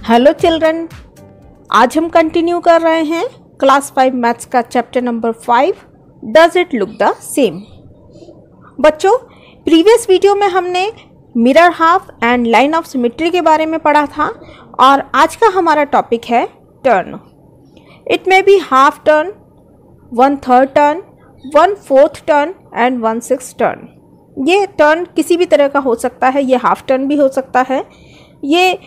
Hello children, आज हम continue कर रहे हैं क्लास 5 मैथ्स का chapter number 5 does it look the same. बच्चों, प्रीवियस वीडियो में हमने mirror half and line of symmetry के बारे में पढ़ा था और आज का हमारा टॉपिक है turn. It may be half turn, 1/3 turn, 1/4 turn and 1/6 turn. ये टर्न किसी भी तरह का हो सकता है। ये हाफ टर्न भी हो सकता है, ये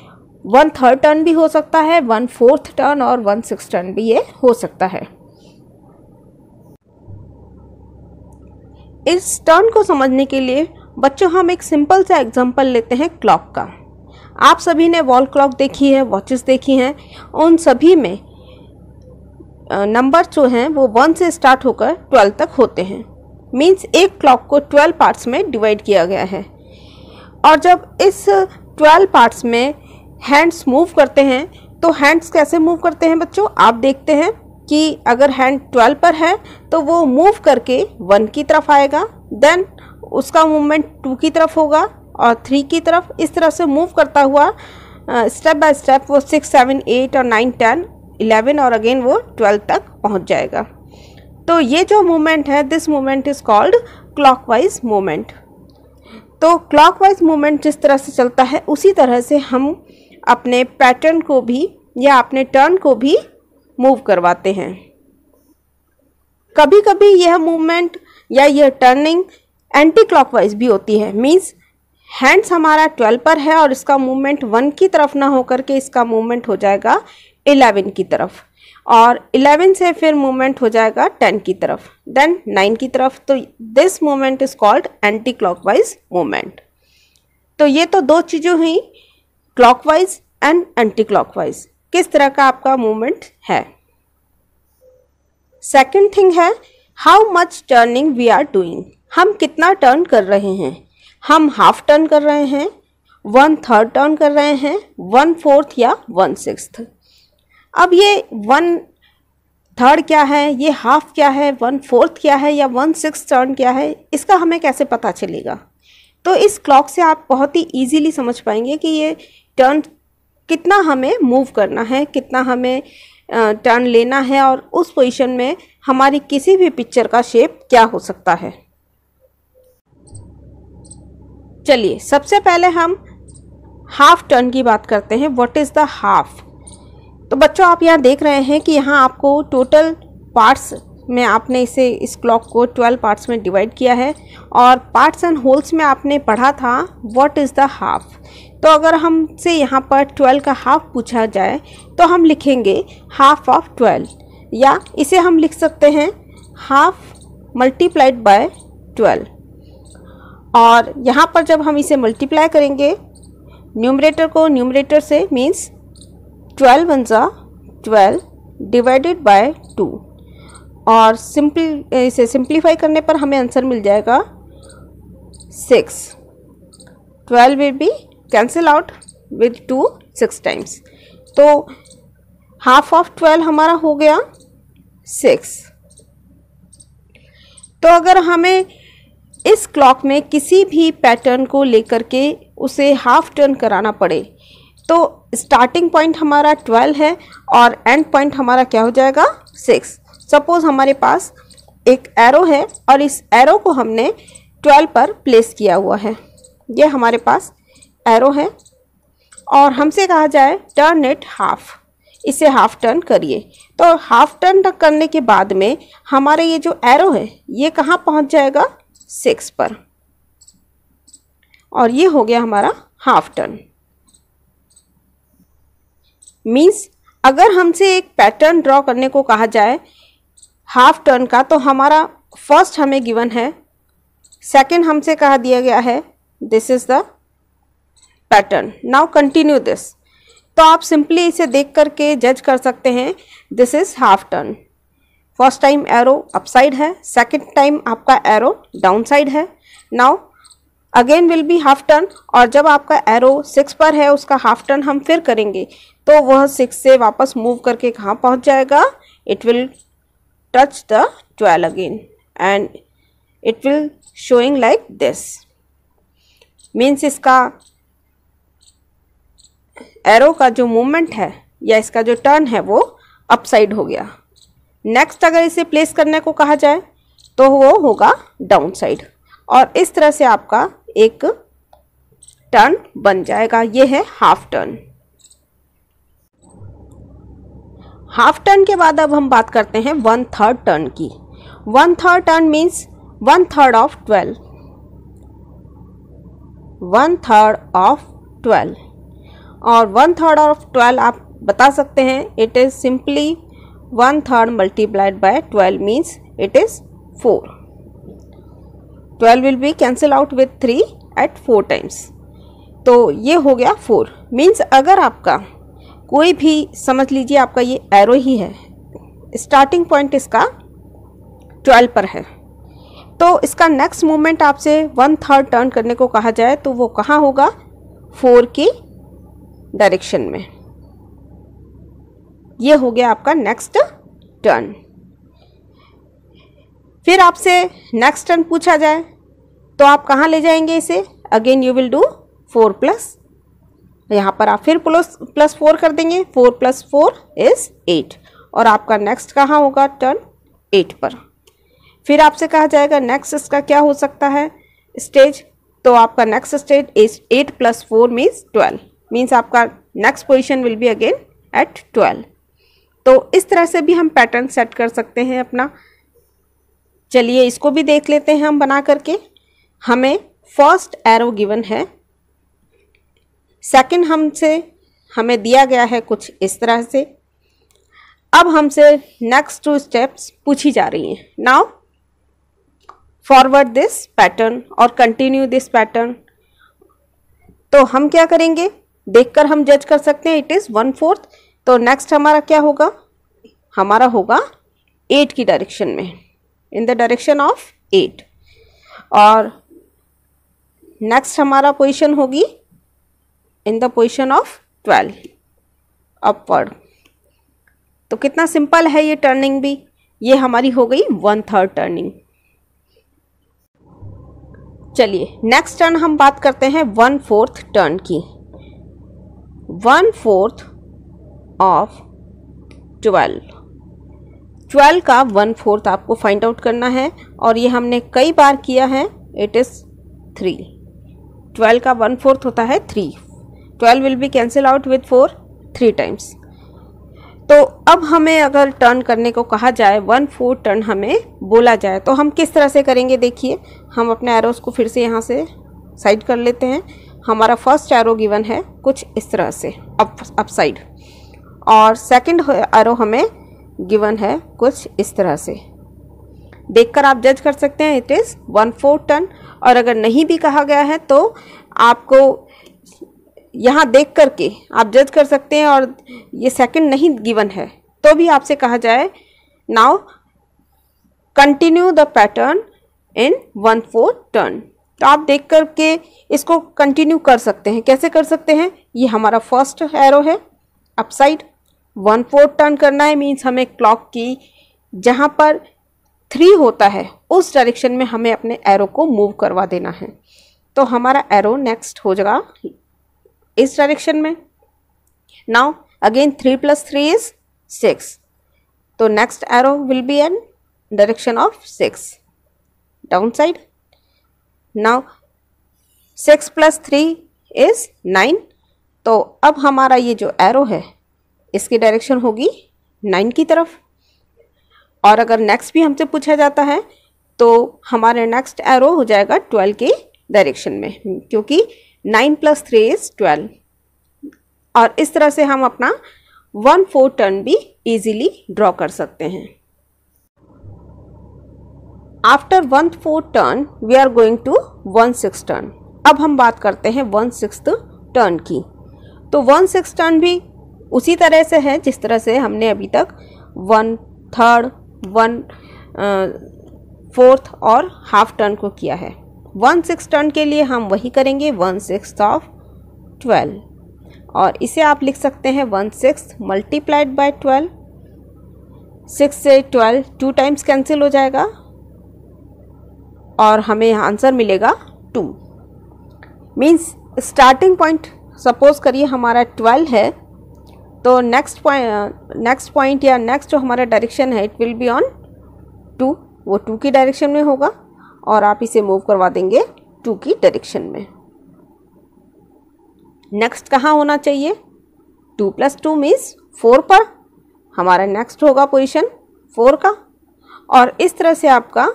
1/3 टर्न भी हो सकता है, 1/4 टर्न और 1/6 टर्न भी ये हो सकता है। इस टर्न को समझने के लिए बच्चों हम एक सिंपल सा एग्जांपल लेते हैं क्लॉक का। आप सभी ने वॉल क्लॉक देखी है, वॉचेस देखी हैं, उन सभी में नंबर जो हैं वो 1 से स्टार्ट होकर 12 तक होते हैं। मीन्स एक क्लॉक को 12 पार्ट्स में डिवाइड किया गया है और जब इस 12 पार्ट्स में हैंड्स मूव करते हैं तो हैंड्स कैसे मूव करते हैं बच्चों, आप देखते हैं कि अगर हैंड 12 पर है तो वो मूव करके 1 की तरफ आएगा, देन उसका मूवमेंट 2 की तरफ होगा और 3 की तरफ, इस तरह से मूव करता हुआ स्टेप बाय स्टेप वो 6, 7, 8 और 9, 10, 11 और अगेन वो 12 तक पहुंच जाएगा। तो ये जो मूवमेंट है, this movement is called clockwise movement. तो क्लॉकवाइज मूवमेंट जिस तरह से चलता है उसी तरह से हम अपने पैटर्न को भी या अपने टर्न को भी मूव करवाते हैं। कभी कभी यह मूवमेंट या यह टर्निंग एंटी क्लॉकवाइज भी होती है। मीन्स हैंड्स हमारा 12 पर है और इसका मूवमेंट 1 की तरफ ना होकर के इसका मूवमेंट हो जाएगा 11 की तरफ और 11 से फिर मूवमेंट हो जाएगा 10 की तरफ, देन 9 की तरफ। तो this movement is called anti clockwise movement. तो ये तो दो चीज़ें हुई, क्लॉकवाइज एंड एंटी क्लॉकवाइज, किस तरह का आपका मूवमेंट है। सेकंड थिंग है how much turning we are doing. हम कितना टर्न कर रहे हैं। हम हाफ टर्न कर रहे हैं, 1/3 टर्न कर रहे हैं, 1/4 या 1/6। अब ये 1/3 क्या है, ये हाफ क्या है, 1/4 क्या है या 1/6 टर्न क्या है, इसका हमें कैसे पता चलेगा। तो इस क्लॉक से आप बहुत ही इजीली समझ पाएंगे कि ये टर्न कितना हमें मूव करना है, कितना हमें टर्न लेना है और उस पोजीशन में हमारी किसी भी पिक्चर का शेप क्या हो सकता है। चलिए सबसे पहले हम हाफ टर्न की बात करते हैं। What is the half. तो बच्चों आप यहाँ देख रहे हैं कि यहाँ आपको टोटल पार्ट्स में आपने इस क्लॉक को 12 पार्ट्स में डिवाइड किया है और पार्ट्स एंड होल्स में आपने पढ़ा था व्हाट इज़ द हाफ। तो अगर हमसे यहाँ पर 12 का हाफ पूछा जाए तो हम लिखेंगे हाफ ऑफ 12 या इसे हम लिख सकते हैं हाफ मल्टीप्लाइड बाय 12। और यहाँ पर जब हम इसे मल्टीप्लाई करेंगे न्यूमरेटर को न्यूमरेटर से, मीन्स 12 × 12 डिवाइडेड बाय 2 और इसे सिंप्लीफाई करने पर हमें आंसर मिल जाएगा 6। 12 will be cancel out with 2 6 times. तो हाफ ऑफ 12 हमारा हो गया 6। तो अगर हमें इस क्लॉक में किसी भी पैटर्न को लेकर के उसे हाफ टर्न कराना पड़े तो स्टार्टिंग पॉइंट हमारा 12 है और एंड पॉइंट हमारा क्या हो जाएगा 6। सपोज हमारे पास एक एरो है और इस एरो को हमने 12 पर प्लेस किया हुआ है। ये हमारे पास एरो है और हमसे कहा जाए टर्न इट हाफ, इसे हाफ टर्न करिए। तो हाफ टर्न करने के बाद में हमारे ये जो एरो है ये कहाँ पहुँच जाएगा 6 पर और ये हो गया हमारा हाफ टर्न। मीन्स अगर हमसे एक पैटर्न ड्रॉ करने को कहा जाए हाफ टर्न का तो हमारा फर्स्ट हमें गिवन है, सेकंड हमसे कहा दिया गया है this is the pattern, now continue this. तो आप सिंपली इसे देख करके जज कर सकते हैं this is half turn. First time arrow upside है, सेकंड टाइम आपका एरो डाउन साइड है। Now again will be half turn और जब आपका एरो 6 पर है उसका हाफ टर्न हम फिर करेंगे तो वह 6 से वापस मूव करके कहाँ पहुँच जाएगा, it will touch the 12 again and it will showing like this. Means इसका एरो का जो मूवमेंट है या इसका जो टर्न है वो अप साइड हो गया। नेक्स्ट अगर इसे प्लेस करने को कहा जाए तो वो होगा डाउन साइड, और इस तरह से आपका एक टर्न बन जाएगा। ये है हाफ टर्न। हाफ टर्न के बाद अब हम बात करते हैं 1/3 टर्न की। 1/3 टर्न मीन्स 1/3 ऑफ 12, 1/3 ऑफ 12, और 1/3 ऑफ 12 आप बता सकते हैं it is simply 1/3 multiplied by 12 means it is 4। 12 will be cancel out with 3 at 4 times, तो ये हो गया 4। मीन्स अगर आपका कोई भी, समझ लीजिए आपका ये एरो ही है, स्टार्टिंग पॉइंट इसका 12 पर है, तो इसका नेक्स्ट मूवमेंट आपसे 1/3 टर्न करने को कहा जाए तो वो कहाँ होगा? 4 की डायरेक्शन में। ये हो गया आपका नेक्स्ट टर्न। फिर आपसे नेक्स्ट टर्न पूछा जाए तो आप कहाँ ले जाएंगे इसे? अगेन यू विल डू 4+, यहाँ पर आप फिर प्लस 4 कर देंगे। 4 + 4 इज 8, और आपका नेक्स्ट कहाँ होगा? टर्न 8 पर। फिर आपसे कहा जाएगा नेक्स्ट इसका क्या हो सकता है स्टेज, तो आपका next stage is 8 + 4 means 12, means आपका next position will be again at 12। तो इस तरह से भी हम पैटर्न सेट कर सकते हैं अपना। चलिए इसको भी देख लेते हैं हम बना करके। हमें फर्स्ट एरो गिवन है, सेकंड हमें दिया गया है कुछ इस तरह से। अब हमसे नेक्स्ट 2 स्टेप्स पूछी जा रही हैं। नाउ फॉरवर्ड दिस पैटर्न और कंटिन्यू दिस पैटर्न। तो हम क्या करेंगे? देखकर हम जज कर सकते हैं इट इज़ 1/4। तो नेक्स्ट हमारा क्या होगा? हमारा होगा 8 की डायरेक्शन में, इन द डायरेक्शन ऑफ 8, और नेक्स्ट हमारा पोजीशन होगी in the position of 12 upward. तो कितना सिंपल है ये टर्निंग भी। ये हमारी हो गई 1/3 टर्निंग। चलिए नेक्स्ट टर्न हम बात करते हैं 1/4 टर्न की। 1/4 ऑफ 12 का 1/4 आपको फाइंड आउट करना है, और ये हमने कई बार किया है। It is 3। 12 का 1/4 होता है 3। 12 will be cancel out with 4 3 times. तो अब हमें अगर टर्न करने को कहा जाए, 1/4 टर्न हमें बोला जाए, तो हम किस तरह से करेंगे? देखिए हम अपने एरोस को फिर से यहाँ से साइड कर लेते हैं। हमारा फर्स्ट एरो गिवन है कुछ इस तरह से अप साइड, और सेकंड एरो हमें गिवन है कुछ इस तरह से। देखकर आप जज कर सकते हैं इट इज़ 1/4 टर्न। और अगर नहीं भी कहा गया है तो आपको यहाँ देख करके आप जज कर सकते हैं, और ये सेकंड नहीं गिवन है तो भी आपसे कहा जाए now continue the pattern in 1/4 turn, तो आप देख करके इसको कंटिन्यू कर सकते हैं। कैसे कर सकते हैं? ये हमारा फर्स्ट एरो है अपसाइड, 1/4 टर्न करना है, मीन्स हमें क्लॉक की जहाँ पर 3 होता है उस डायरेक्शन में हमें अपने एरो को मूव करवा देना है। तो हमारा एरो नेक्स्ट हो जाएगा इस डायरेक्शन में। नाउ अगेन 3 + 3 इज 6, तो next arrow will be in direction of 6 down side. Now 6 + 3 is 9, तो अब हमारा ये जो एरो है इसकी डायरेक्शन होगी 9 की तरफ। और अगर नेक्स्ट भी हमसे पूछा जाता है तो हमारे नेक्स्ट एरो हो जाएगा 12 की डायरेक्शन में, क्योंकि 9 + 3 इज 12। और इस तरह से हम अपना 1/4 टर्न भी इजीली ड्रॉ कर सकते हैं। After 1/4 turn we are going to 1/6 turn. अब हम बात करते हैं 1/6 टर्न की। तो 1/6 टर्न भी उसी तरह से है जिस तरह से हमने अभी तक 1/3, 1/4 और हाफ टर्न को किया है। 1/6 टर्न के लिए हम वही करेंगे 1/6 ऑफ 12, और इसे आप लिख सकते हैं 1/6 मल्टीप्लाइड बाय 12। 6 से 12 2 टाइम्स कैंसिल हो जाएगा और हमें आंसर मिलेगा 2। मीन्स स्टार्टिंग पॉइंट सपोज करिए हमारा 12 है, तो नेक्स्ट पॉइंट या नेक्स्ट जो हमारा डायरेक्शन है इट विल बी ऑन 2, वो 2 की डायरेक्शन में होगा और आप इसे मूव करवा देंगे 2 की डायरेक्शन में। नेक्स्ट कहाँ होना चाहिए? 2 + 2 मीन्स 4 पर हमारा नेक्स्ट होगा पोजीशन 4 का, और इस तरह से आपका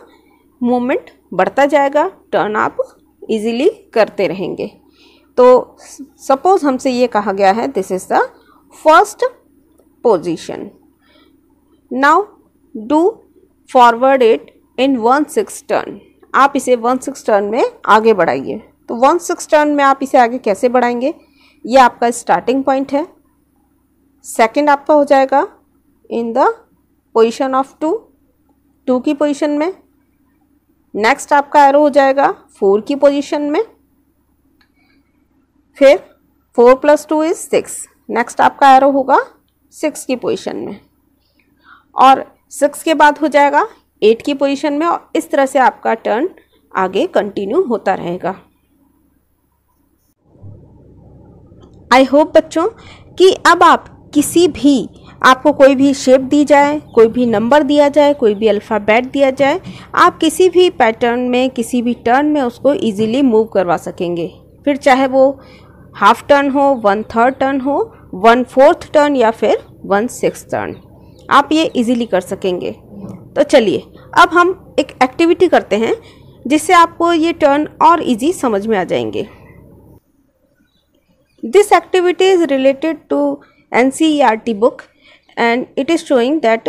मूवमेंट बढ़ता जाएगा, टर्न आप इजीली करते रहेंगे। तो सपोज हमसे ये कहा गया है this is the first position, now do forward it in 1/6 turn. आप इसे 1/6 टर्न में आगे बढ़ाइए। तो 1/6 टर्न में आप इसे आगे कैसे बढ़ाएंगे? ये आपका स्टार्टिंग पॉइंट है, सेकंड आपका हो जाएगा इन द पोजीशन ऑफ 2 की पोजीशन में, नेक्स्ट आपका एरो हो जाएगा 4 की पोजीशन में, फिर 4 + 2 = 6, नेक्स्ट आपका एरो होगा 6 की पोजीशन में, और 6 के बाद हो जाएगा 8 की पोजीशन में, और इस तरह से आपका टर्न आगे कंटिन्यू होता रहेगा। आई होप बच्चों कि अब आप किसी भी, आपको कोई भी शेप दी जाए, कोई भी नंबर दिया जाए, कोई भी अल्फ़ाबेट दिया जाए, आप किसी भी पैटर्न में, किसी भी टर्न में उसको इजीली मूव करवा सकेंगे। फिर चाहे वो हाफ टर्न हो, 1/3 टर्न हो, 1/4 टर्न या फिर 1/6 टर्न, आप ये इजीली कर सकेंगे। तो चलिए अब हम एक एक्टिविटी करते हैं जिससे आपको ये टर्न और इजी समझ में आ जाएंगे। This activity is related to NCERT book and it is showing that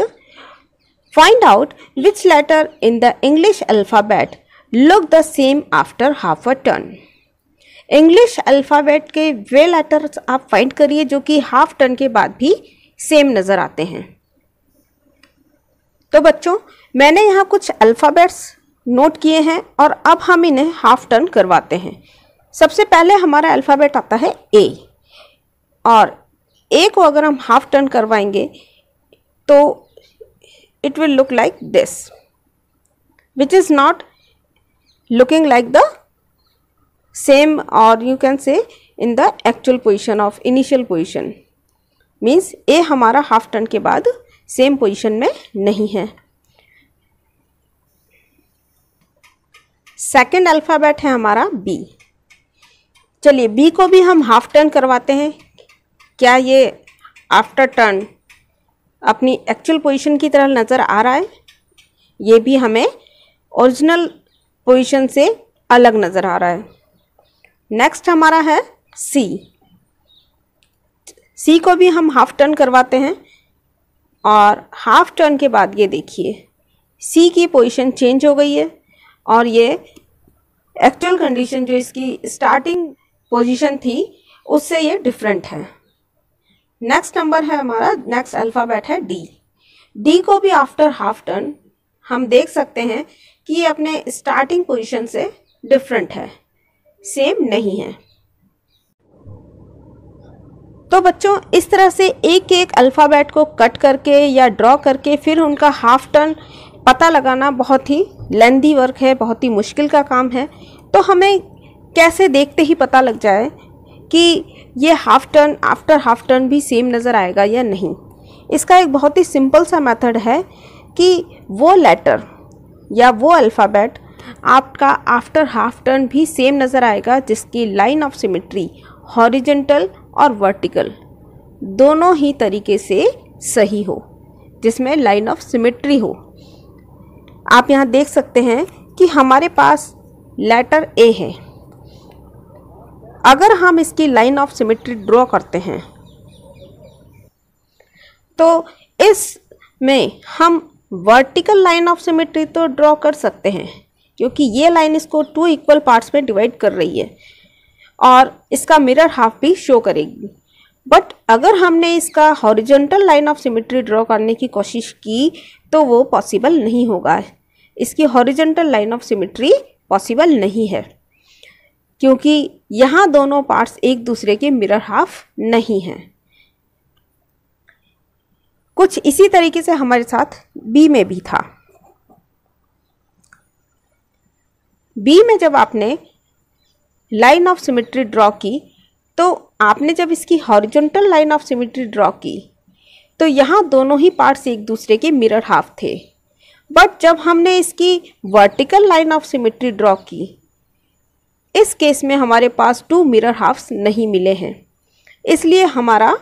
find out which letter in the English alphabet look the same after half a turn। English alphabet के वे letters आप find करिए जो कि half turn के बाद भी same नज़र आते हैं। तो बच्चों मैंने यहाँ कुछ अल्फ़ाबेट्स नोट किए हैं और अब हम इन्हें हाफ टर्न करवाते हैं। सबसे पहले हमारा अल्फ़ाबेट आता है ए, और ए को अगर हम हाफ टर्न करवाएंगे तो it will look like this, which is not looking like the same, और you can say in the actual position of initial position, means a हमारा हाफ टर्न के बाद सेम पोजीशन में नहीं है। सेकेंड अल्फ़ाबेट है हमारा बी। चलिए बी को भी हम हाफ टर्न करवाते हैं। क्या ये आफ्टर टर्न अपनी एक्चुअल पोजीशन की तरह नज़र आ रहा है? ये भी हमें ओरिजिनल पोजीशन से अलग नज़र आ रहा है। नेक्स्ट हमारा है सी। सी को भी हम हाफ टर्न करवाते हैं, और हाफ टर्न के बाद ये देखिए सी की पोजीशन चेंज हो गई है, और ये एक्चुअल कंडीशन जो इसकी स्टार्टिंग पोजीशन थी उससे ये डिफरेंट है। नेक्स्ट नंबर है हमारा, नेक्स्ट अल्फ़ाबेट है डी। डी को भी आफ्टर हाफ टर्न हम देख सकते हैं कि ये अपने स्टार्टिंग पोजीशन से डिफरेंट है, सेम नहीं है। तो बच्चों इस तरह से एक एक अल्फ़ाबेट को कट करके या ड्रॉ करके फिर उनका हाफ टर्न पता लगाना बहुत ही लेंदी वर्क है, बहुत ही मुश्किल का काम है। तो हमें कैसे देखते ही पता लग जाए कि ये half turn after half turn भी सेम नज़र आएगा या नहीं? इसका एक बहुत ही सिंपल सा मेथड है कि वो लेटर या वो अल्फ़ाबेट आपका आफ्टर हाफ टर्न भी सेम नज़र आएगा जिसकी लाइन ऑफ सिमेट्री हॉरिजॉन्टल और वर्टिकल दोनों ही तरीके से सही हो, जिसमें लाइन ऑफ सिमेट्री हो। आप यहाँ देख सकते हैं कि हमारे पास लेटर ए है। अगर हम इसकी लाइन ऑफ सिमेट्री ड्रॉ करते हैं तो इसमें हम वर्टिकल लाइन ऑफ सिमेट्री तो ड्रॉ कर सकते हैं, क्योंकि ये लाइन इसको 2 इक्वल पार्ट्स में डिवाइड कर रही है और इसका मिरर हाफ भी शो करेगी। बट अगर हमने इसका horizontal line of symmetry draw करने की कोशिश की तो वो पॉसिबल नहीं होगा। इसकी horizontal line of symmetry possible नहीं है, क्योंकि यहाँ दोनों पार्ट्स एक दूसरे के मिरर हाफ नहीं हैं। कुछ इसी तरीके से हमारे साथ बी में भी था। बी में जब आपने लाइन ऑफ सिमेट्री ड्रॉ की तो आपने जब इसकी horizontal line of symmetry draw की तो यहाँ दोनों ही पार्ट्स एक दूसरे के मिरर हाफ थे, बट जब हमने इसकी vertical line of symmetry draw की, इस केस में हमारे पास 2 मिरर हाफ्स नहीं मिले हैं, इसलिए हमारा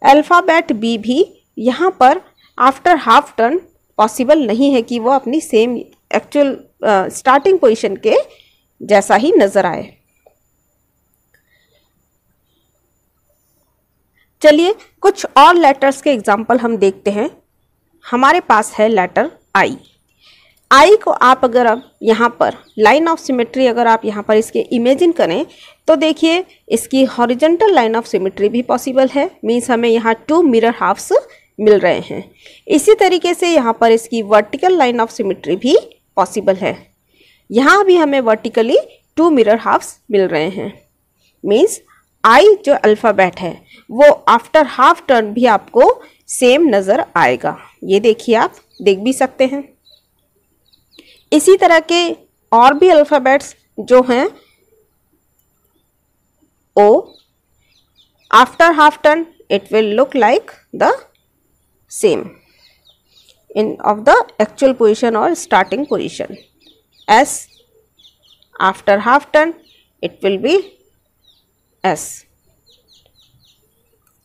अल्फ़ाबेट बी भी यहाँ पर आफ्टर हाफ टर्न पॉसिबल नहीं है कि वो अपनी सेम एक्चुअल स्टार्टिंग पोजीशन के जैसा ही नज़र आए। चलिए कुछ और लेटर्स के एग्जाम्पल हम देखते हैं। हमारे पास है लेटर आई। आई को आप अगर अब यहाँ पर लाइन ऑफ सिमेट्री अगर आप यहाँ पर इसके इमेजिन करें तो देखिए इसकी हॉरिजॉन्टल लाइन ऑफ सिमेट्री भी पॉसिबल है, मीन्स हमें यहाँ 2 मिरर हाफ्स मिल रहे हैं। इसी तरीके से यहाँ पर इसकी वर्टिकल लाइन ऑफ सिमेट्री भी पॉसिबल है, यहाँ भी हमें वर्टिकली 2 मिरर हाफ्स मिल रहे हैं। मीन्स आई जो अल्फ़ाबेट है वो आफ्टर हाफ टर्न भी आपको सेम नज़र आएगा। ये देखिए, आप देख भी सकते हैं। इसी तरह के और भी अल्फ़ाबेट्स जो हैं, O after half turn it will look like the same in of the actual position और starting position. S after half turn it will be S.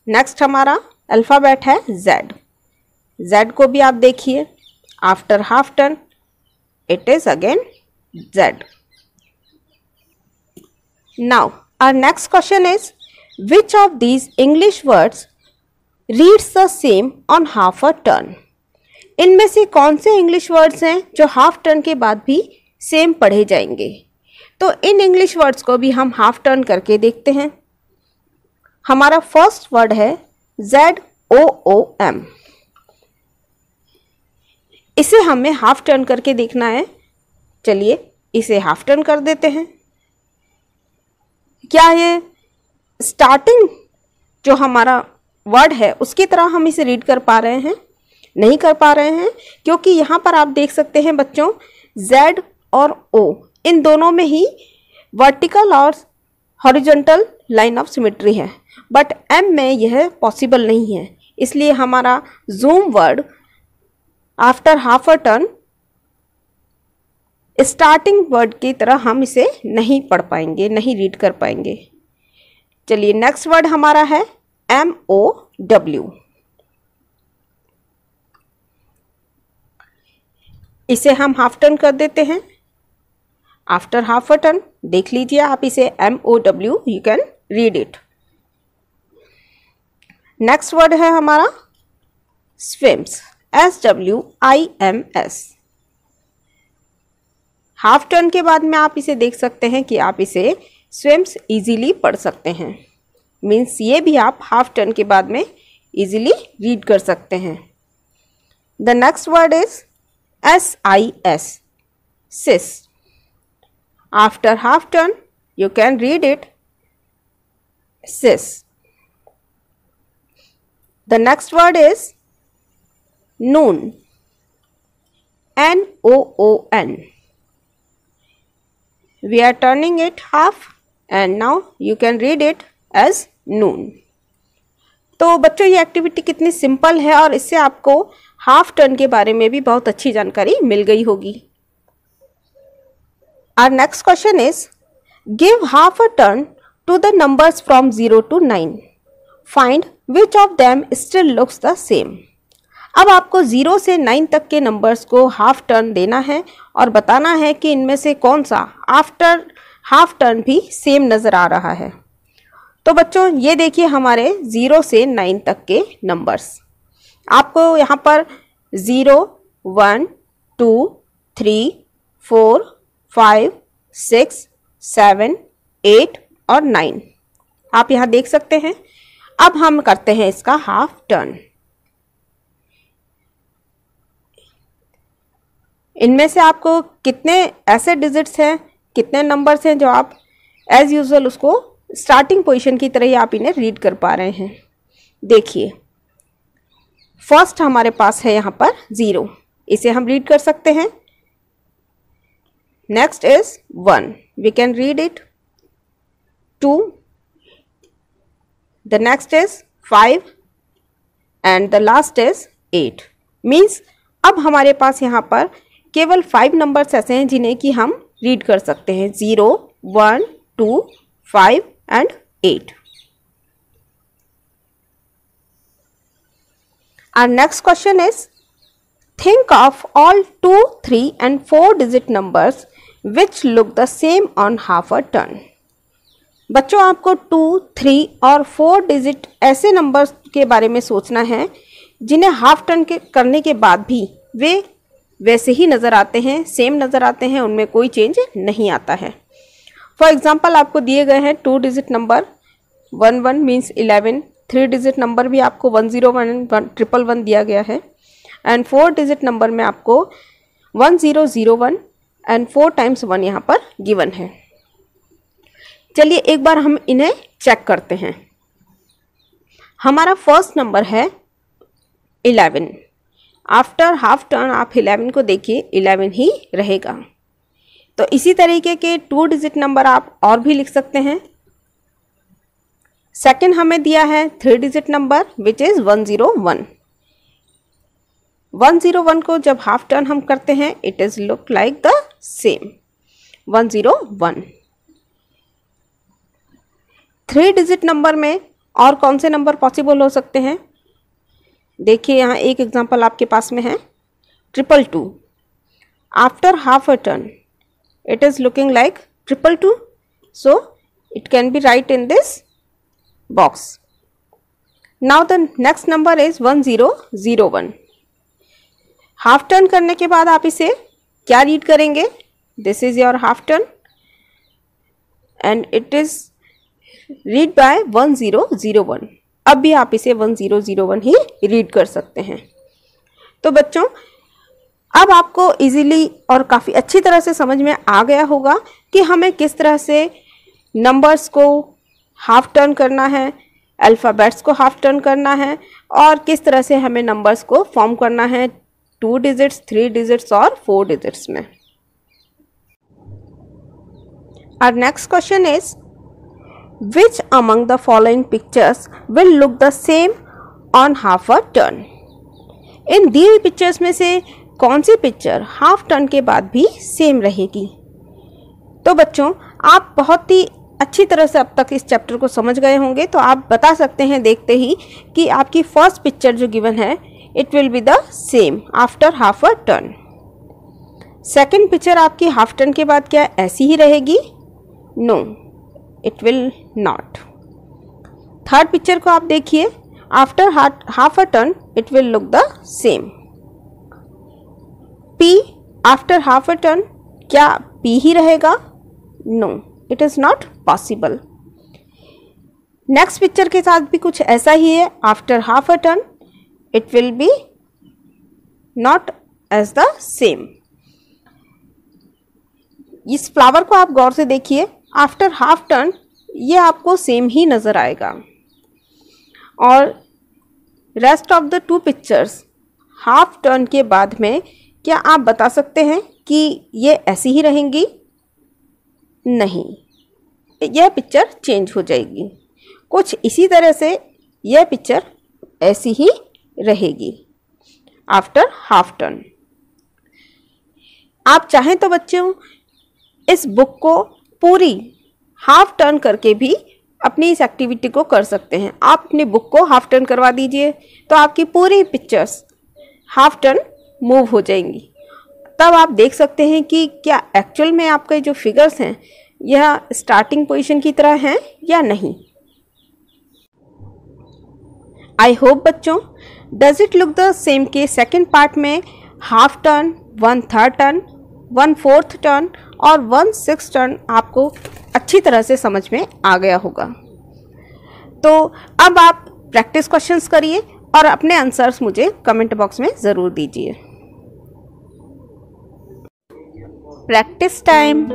Next हमारा अल्फ़ाबेट है जेड। जेड को भी आप देखिए, after half turn it is again Z. Now our next question is, which of these English words reads the same on half a turn? इनमें से कौन से इंग्लिश वर्ड्स हैं जो हाफ टर्न के बाद भी सेम पढ़े जाएंगे? तो इन इंग्लिश वर्ड्स को भी हम हाफ टर्न करके देखते हैं। हमारा फर्स्ट वर्ड है ZOOM। इसे हमें हाफ टर्न करके देखना है। चलिए इसे हाफ टर्न कर देते हैं। क्या ये स्टार्टिंग जो हमारा वर्ड है उसकी तरह हम इसे रीड कर पा रहे हैं? नहीं कर पा रहे हैं, क्योंकि यहाँ पर आप देख सकते हैं बच्चों, Z और O इन दोनों में ही वर्टिकल और हॉरिजॉन्टल लाइन ऑफ सिमेट्री है, बट M में यह पॉसिबल नहीं है। इसलिए हमारा zoom word after half a turn starting word की तरह हम इसे नहीं पढ़ पाएंगे, नहीं रीड कर पाएंगे। चलिए नेक्स्ट वर्ड हमारा है MOW। इसे हम हाफ टर्न कर देते हैं। आफ्टर हाफ अ टर्न देख लीजिए आप इसे MOW, you can read it. Next word है हमारा स्विम्स, SWIMS। हाफ टर्न के बाद में आप इसे देख सकते हैं कि आप इसे स्विम्स इजीली पढ़ सकते हैं। मीन्स ये भी आप हाफ टर्न के बाद में इजीली रीड कर सकते हैं। The next word is SIS, sis. After half turn you can read it sis. The next word is noon, NOON. We are turning it half and now you can read it as noon. तो बच्चों ये activity कितनी simple है और इससे आपको half turn के बारे में भी बहुत अच्छी जानकारी मिल गई होगी। Our next question is, give half a turn to the numbers from 0 to 9. Find which of them still looks the same. अब आपको 0 से 9 तक के नंबर्स को हाफ टर्न देना है और बताना है कि इनमें से कौन सा आफ्टर हाफ टर्न भी सेम नज़र आ रहा है। तो बच्चों ये देखिए हमारे 0 से 9 तक के नंबर्स। आपको यहाँ पर 0, 1, 2, 3, 4, 5, 6, 7, 8 और 9 आप यहाँ देख सकते हैं। अब हम करते हैं इसका हाफ टर्न। इनमें से आपको कितने ऐसे डिजिट्स हैं, कितने नंबर्स हैं जो आप एज यूजुअल उसको स्टार्टिंग पोजीशन की तरह ही आप इन्हें रीड कर पा रहे हैं? देखिए फर्स्ट हमारे पास है यहाँ पर 0, इसे हम रीड कर सकते हैं। Next is 1, we can read it. 2, the next is 5 and the last is 8. Means अब हमारे पास यहाँ पर केवल 5 नंबर्स ऐसे हैं जिन्हें कि हम रीड कर सकते हैं, 0, 1, 2, 5 and 8. Our next question is, think of all 2, 3 and 4 digit numbers which look the same on half a turn. बच्चों आपको 2, 3 और 4 डिजिट ऐसे नंबर्स के बारे में सोचना है जिन्हें हाफ टर्न के करने के बाद भी वे वैसे ही नज़र आते हैं, सेम नज़र आते हैं, उनमें कोई चेंज नहीं आता है. फॉर एग्जांपल आपको दिए गए हैं 2 digit number 11 means 11, 3 digit number भी आपको 101 111 दिया गया है एंड 4 डिजिट नंबर में आपको 1001 एंड 4 टाइम्स 1 यहाँ पर गिवन है. चलिए एक बार हम इन्हें चेक करते हैं. हमारा फर्स्ट नंबर है 11. आफ्टर हाफ टर्न आप 11 को देखिए, 11 ही रहेगा. तो इसी तरीके के 2 डिजिट नंबर आप और भी लिख सकते हैं. सेकंड हमें दिया है 3 डिजिट नंबर विच इज 101. 101 को जब हाफ टर्न हम करते हैं it is look like the same 101. 3 digit number में और कौन से नंबर पॉसिबल हो सकते हैं? देखिए यहाँ एक एग्जांपल आपके पास में है 222. After half a turn it is looking like 222, so it can be right in this box. Now the next number is 1001. Half turn करने के बाद आप इसे क्या रीड करेंगे? This is your half turn and it is read by 1001. अब भी आप इसे 1001 ही रीड कर सकते हैं. तो बच्चों अब आपको इजीली और काफ़ी अच्छी तरह से समझ में आ गया होगा कि हमें किस तरह से नंबर्स को हाफ टर्न करना है, अल्फ़ाबेट्स को हाफ टर्न करना है और किस तरह से हमें नंबर्स को फॉर्म करना है 2 डिजिट्स, 3 डिजिट्स और 4 डिजिट्स में. Our next question is, which among the following pictures will look the same on half a turn? इन दी हुई पिक्चर्स में से कौन सी पिक्चर हाफ टर्न के बाद भी सेम रहेगी? तो बच्चों आप बहुत ही अच्छी तरह से अब तक इस चैप्टर को समझ गए होंगे, तो आप बता सकते हैं देखते ही कि आपकी फर्स्ट पिक्चर जो गिवन है it will be the same after half a turn. Second picture आपकी हाफ टर्न के बाद क्या ऐसी ही रहेगी? No, it will not. Third picture को आप देखिए, after half a turn it will look the same. P after half a turn, क्या पी ही रहेगा? No, it is not possible. Next picture के साथ भी कुछ ऐसा ही है, after half a turn it will be not as the same. इस फ्लावर को आप गौर से देखिए, आफ्टर हाफ टर्न ये आपको सेम ही नज़र आएगा और rest of the 2 pictures half turn के बाद में क्या आप बता सकते हैं कि ये ऐसी ही रहेंगी? नहीं, यह पिक्चर चेंज हो जाएगी. कुछ इसी तरह से यह पिक्चर ऐसी ही रहेगी आफ्टर हाफ टर्न. आप चाहें तो बच्चों इस बुक को पूरी हाफ टर्न करके भी अपनी इस एक्टिविटी को कर सकते हैं. आप अपनी बुक को हाफ टर्न करवा दीजिए तो आपकी पूरी पिक्चर्स हाफ टर्न मूव हो जाएंगी. तब आप देख सकते हैं कि क्या एक्चुअल में आपके जो फिगर्स हैं यह स्टार्टिंग पोजीशन की तरह हैं या नहीं. आई होप बच्चों does it look the same के सेकेंड पार्ट में हाफ टर्न, 1/3 टर्न, 1/4 टर्न और 1/6 टर्न आपको अच्छी तरह से समझ में आ गया होगा. तो अब आप प्रैक्टिस क्वेश्चंस करिए और अपने आंसर्स मुझे कमेंट बॉक्स में ज़रूर दीजिए. Practice time.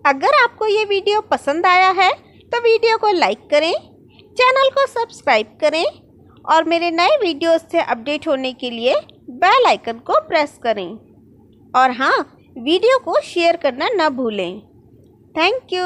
अगर आपको ये वीडियो पसंद आया है तो वीडियो को लाइक करें, चैनल को सब्सक्राइब करें और मेरे नए वीडियोस से अपडेट होने के लिए बेल आइकन को प्रेस करें। और हाँ, वीडियो को शेयर करना न भूलें। Thank you.